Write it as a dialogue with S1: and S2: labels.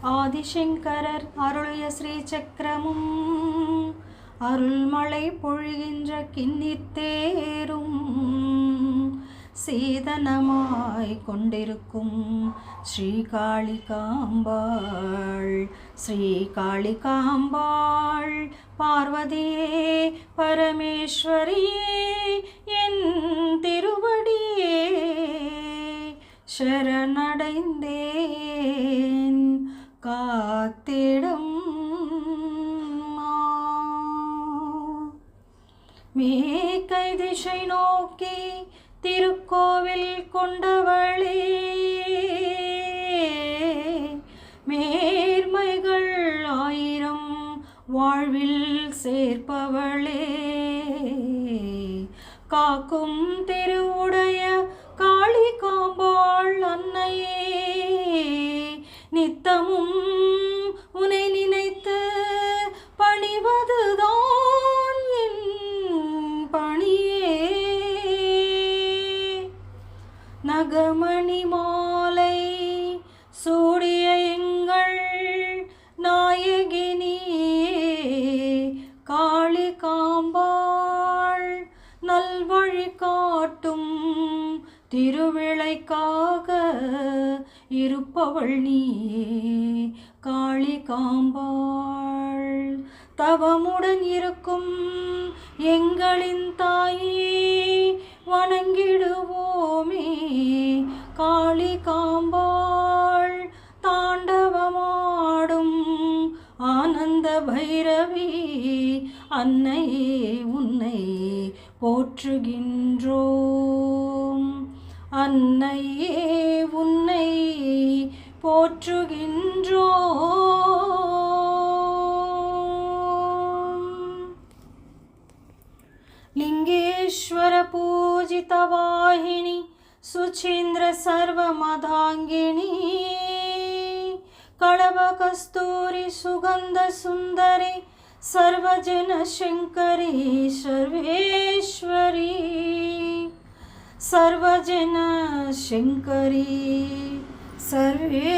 S1: ஆதிசங்கரர் அருளிய ஸ்ரீ சக்கரமும் அருள்மழை பொழிகின்ற கிண்ணித்தேரும் சீதனமாய் கொண்டிருக்கும் ஸ்ரீகாளிகாம்பாள் ஸ்ரீகாளிகாம்பாள் பார்வதியே பரமேஸ்வரியே என் திருவடியே சரணடைந்தேன் காத்திடும் மேற்கை திசை நோக்கி திருக்கோவில் கொண்டவளே மேர்மைகள் ஆயிரம் வாழ்வில் சேர்ப்பவளே காக்கும் திருவுடைய காளிகாம்பாள் அன்னையே நித்தமும் உன்னை நினைத்து பணிவதுதான் என் பணியே நகமணி மாலை சூடிய எங்கள் நாயகினியே காளிகாம்பாள் நல்வழி காட்டும் திருவிளைக்காக இருப்பவள் நீயே காளிகாம்பாள் தவமுடன் இருக்கும் எங்களின் தாயே வணங்கிடுவோமே காளிகாம்பாள் தாண்டவமாடும் ஆனந்த பைரவி அன்னையே உன்னை போற்றுகின்றோம் அன்னையே உன்னை போற்றுகின்றோம் லிங்கேஸ்வர பூஜித வாஹினி சுச்சீந்திர சர்வமதாங்கினி கலப கஸ்தூரி சுகந்த சுந்தரி सर्वजन शंकरी सर्वेश्वरी सर्वजन शंकरी सर्वेश्वरी।